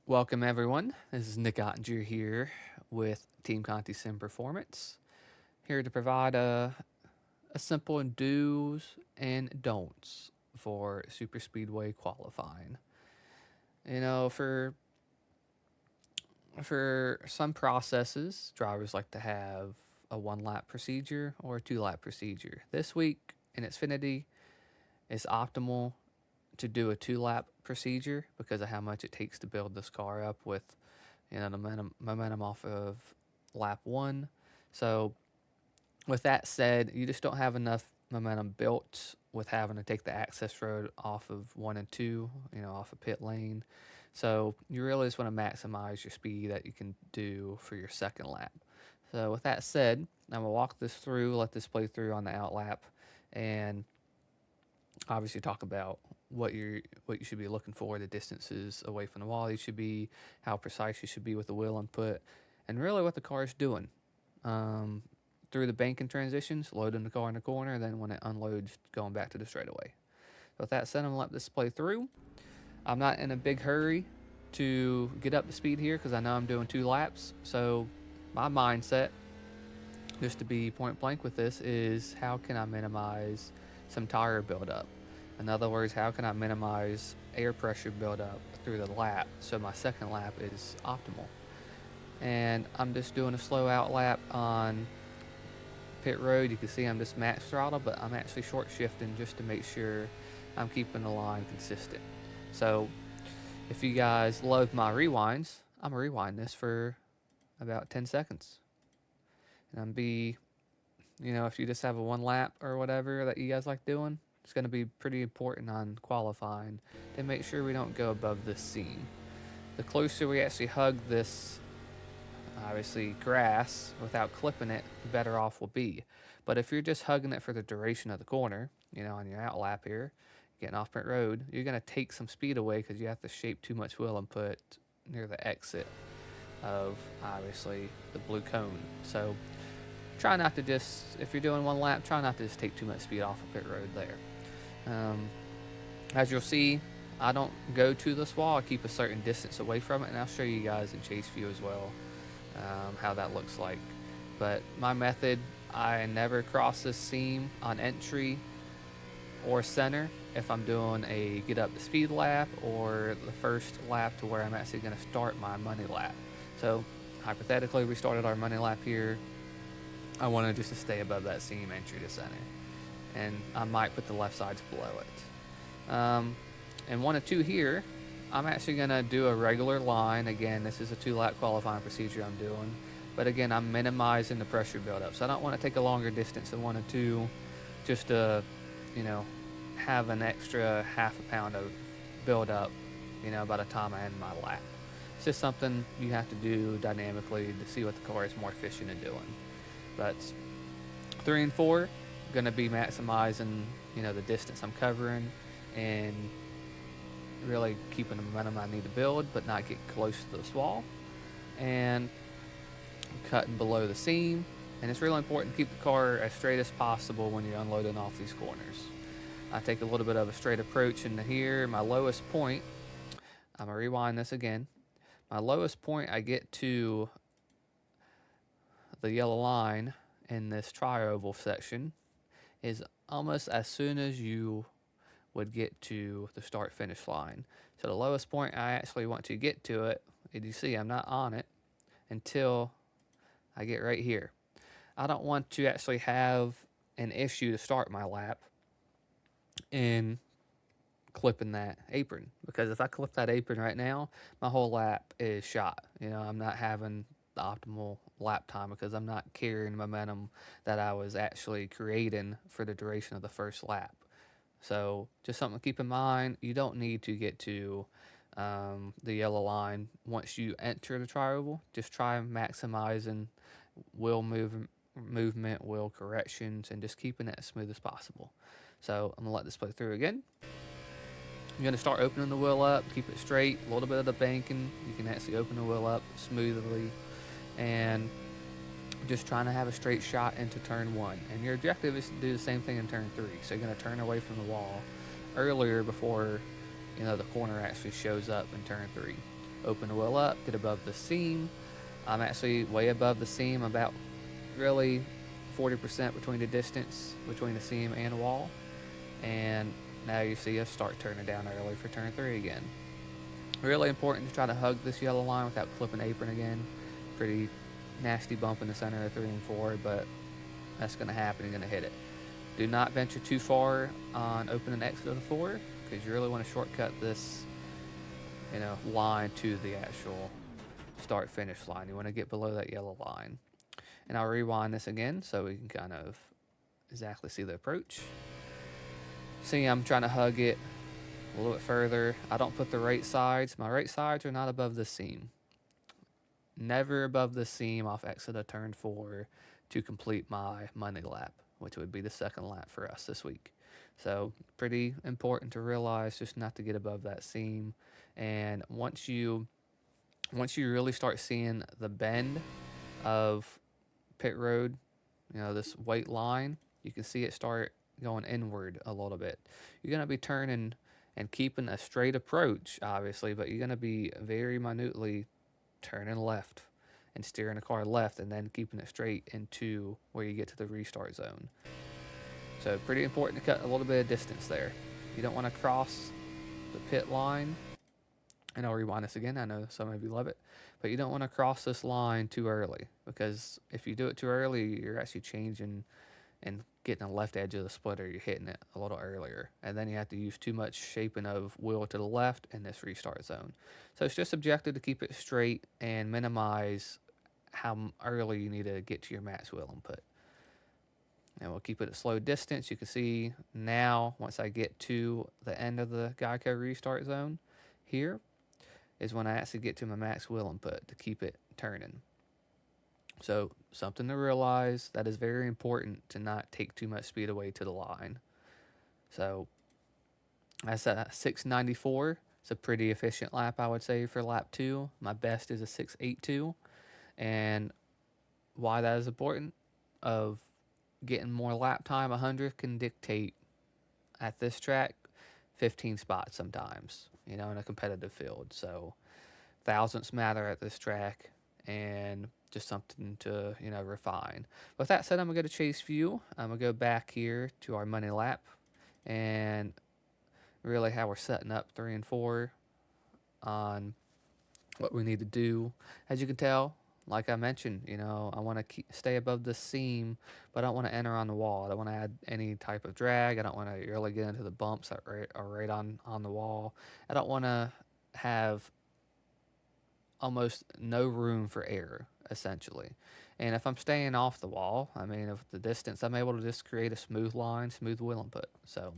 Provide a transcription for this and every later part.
Welcome everyone. This is Nick Ottinger here with Team Conti Sim Performance, here to provide a simple do's and don'ts for super speedway qualifying. You know, for some processes, drivers like to have a 1 lap procedure or a 2 lap procedure. This week in Xfinity, it's optimal to do a 2 lap procedure because of how much it takes to build this car up with the momentum off of lap one. So with that said, you just don't have enough momentum built with having to take the access road off of 1 and 2, off of pit lane. So you really just want to maximize your speed that you can do for your second lap. So with that said, I'm gonna walk this through, let this play through on the out lap, and obviously talk about what you should be looking for, the distances away from the wall you should be, how precise you should be with the wheel input, and really what the car is doing. Um, Through the banking transitions, loading the car in the corner, and then when it unloads, going back to the straightaway. So with that said, I'm gonna let this play through. I'm not in a big hurry to get up to speed here because I know I'm doing 2 laps. So my mindset, just to be point blank with this, is how can I minimize some tire buildup? In other words, how can I minimize air pressure buildup through the lap so my second lap is optimal? And I'm just doing a slow out lap on pit road. You can see I'm just max throttle, but I'm actually short shifting just to make sure I'm keeping the line consistent. So if you guys love my rewinds, I'm gonna rewind this for about 10 seconds. And I'm if you just have a 1 lap or whatever that you guys like doing, it's going to be pretty important on qualifying to make sure we don't go above this seam. The closer we actually hug this, obviously, grass without clipping it, the better off we'll be. But if you're just hugging it for the duration of the corner, on your out lap here, getting off pit road, you're going to take some speed away because you have to shape too much wheel input near the exit of, obviously, the blue cone. So try not to just, if you're doing 1 lap, try not to just take too much speed off of pit road there. As you'll see, I don't go to this wall. I keep a certain distance away from it, and I'll show you guys in chase view as well how that looks like. But my method, I never cross this seam on entry or center if I'm doing a get up to speed lap or the first lap to where I'm actually going to start my money lap. So hypothetically, we started our money lap here. I want to just stay above that seam entry to center, and I might put the left sides below it. And 1 and 2 here, I'm actually going to do a regular line. Again, this is a 2 lap qualifying procedure I'm doing, but again, I'm minimizing the pressure buildup. So I don't want to take a longer distance than 1 and 2 just to, have an extra half a pound of buildup, by the time I end my lap. It's just something you have to do dynamically to see what the car is more efficient in doing. But 3 and 4, going to be maximizing, the distance I'm covering and really keeping the momentum I need to build, but not get close to this wall. And cutting below the seam. And it's really important to keep the car as straight as possible when you're unloading off these corners. I take a little bit of a straight approach into here. My lowest point, I'm going to rewind this again. My lowest point I get to the yellow line in this tri-oval section is almost as soon as you would get to the start finish line. So the lowest point I actually want to get to it, and you see I'm not on it until I get right here. I don't want to actually have an issue to start my lap in clipping that apron, because if I clip that apron right now, my whole lap is shot. I'm not having the optimal lap time because I'm not carrying momentum that I was actually creating for the duration of the first lap. So just something to keep in mind. You don't need to get to the yellow line once you enter the tri-oval. Just try maximizing wheel movement, wheel corrections, and just keeping it as smooth as possible. So I'm going to let this play through again. You're going to start opening the wheel up, keep it straight, a little bit of the banking. You can actually open the wheel up smoothly, and just trying to have a straight shot into turn 1. And your objective is to do the same thing in turn 3. So you're going to turn away from the wall earlier before the corner actually shows up in turn 3. Open the wheel up, get above the seam. I'm actually way above the seam, about really 40% between the distance between the seam and the wall. And now you see us start turning down early for turn 3 again. Really important to try to hug this yellow line without clipping apron again. Pretty nasty bump in the center of 3 and 4, but that's going to happen. You're going to hit it. Do not venture too far on open and exit of the 4, because you really want to shortcut this, line to the actual start finish line. You want to get below that yellow line. And I'll rewind this again so we can kind of exactly see the approach. See, I'm trying to hug it a little bit further. I don't put the right sides. My right sides are not above the seam. Never above the seam off exit of turn 4 to complete my money lap, which would be the second lap for us this week. So pretty important to realize just not to get above that seam. And once you really start seeing the bend of pit road, this white line, you can see it start going inward a little bit. You're going to be turning and keeping a straight approach, obviously, but you're going to be very minutely turning left and steering the car left and then keeping it straight into where you get to the restart zone. So pretty important to cut a little bit of distance there. You don't want to cross the pit line. And I'll rewind this again. I know some of you love it. But you don't want to cross this line too early, because if you do it too early, you're actually changing and getting the left edge of the splitter. You're hitting it a little earlier. And then you have to use too much shaping of wheel to the left in this restart zone. So it's just objective to keep it straight and minimize how early you need to get to your max wheel input. And we'll keep it at slow distance. You can see now, once I get to the end of the Geico restart zone here, is when I actually get to my max wheel input to keep it turning. So something to realize, that is very important to not take too much speed away to the line. So that's a 694. It's a pretty efficient lap, I would say, for lap 2. My best is a 682. And why that is important, of getting more lap time, 100 can dictate at this track 15 spots sometimes, in a competitive field. So thousandths matter at this track, and just something to, refine. With that said, I'm going to go to chase view. I'm going to go back here to our money lap and really how we're setting up 3 and 4 on what we need to do. As you can tell, like I mentioned, I want to stay above the seam, but I don't want to enter on the wall. I don't want to add any type of drag. I don't want to really get into the bumps that are right on the wall. I don't want to have almost no room for error, essentially. And if I'm staying off the wall, if the distance, I'm able to just create a smooth line, smooth wheel input. So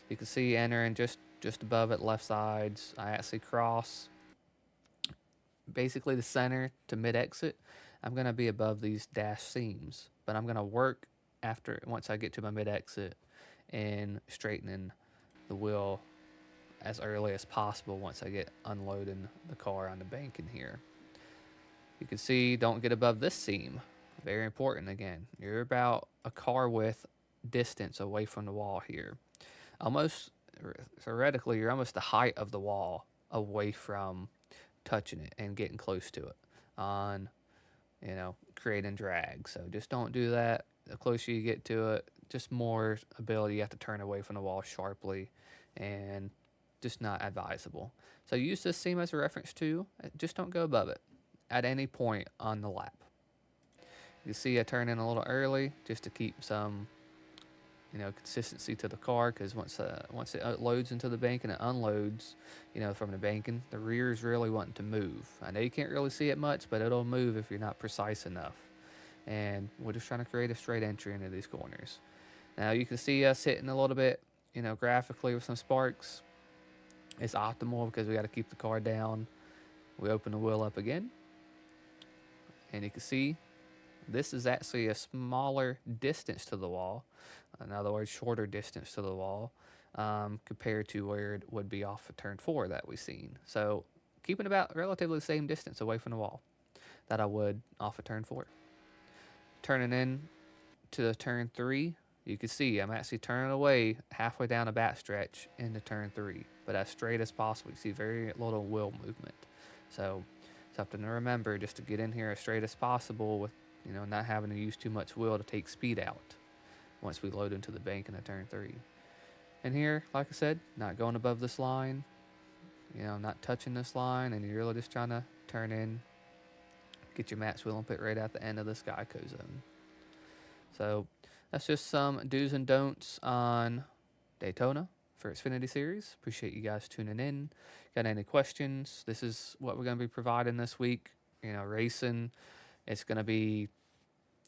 you can see entering just above it, left sides. I actually cross basically the center to mid-exit. I'm going to be above these dash seams, but I'm going to work once I get to my mid-exit and straightening the wheel as early as possible once I get unloading the car on the bank in here. You can see, don't get above this seam. Very important again. You're about a car width distance away from the wall here. Almost, theoretically, you're almost the height of the wall away from touching it and getting close to it on, creating drag. So just don't do that. The closer you get to it, just more ability you have to turn away from the wall sharply, and just not advisable. So use this seam as a reference too. Just don't go above it at any point on the lap. You see I turn in a little early just to keep some, consistency to the car, because once it loads into the bank and it unloads, from the banking, the rear is really wanting to move. I know you can't really see it much, but it'll move if you're not precise enough. And we're just trying to create a straight entry into these corners. Now you can see us hitting a little bit, graphically with some sparks. It's optimal because we got to keep the car down. We open the wheel up again, and you can see this is actually a smaller distance to the wall. In other words, shorter distance to the wall compared to where it would be off of turn 4 that we've seen. So keeping about relatively the same distance away from the wall that I would off of turn 4. Turning in to turn 3, you can see I'm actually turning away halfway down a back stretch into turn 3, but as straight as possible. You see very little wheel movement. So something to remember, just to get in here as straight as possible with, not having to use too much wheel to take speed out once we load into the bank in a turn 3. And here, like I said, not going above this line, not touching this line, and you're really just trying to turn in, get your max wheel and pit right at the end of the Skyco zone. So that's just some do's and don'ts on Daytona for Xfinity Series. Appreciate you guys tuning in. Got any questions? This is what we're going to be providing this week. Racing, it's going to be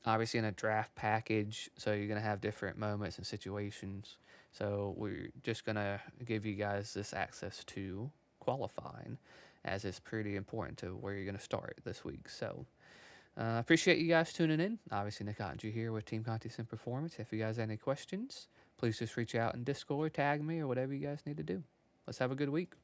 obviously in a draft package, so you're going to have different moments and situations. So we're just going to give you guys this access to qualifying, as it's pretty important to where you're going to start this week. So appreciate you guys tuning in. Obviously, Nick Ottinger here with Team Conti Sim Performance. If you guys have any questions, please just reach out in Discord, tag me, or whatever you guys need to do. Let's have a good week.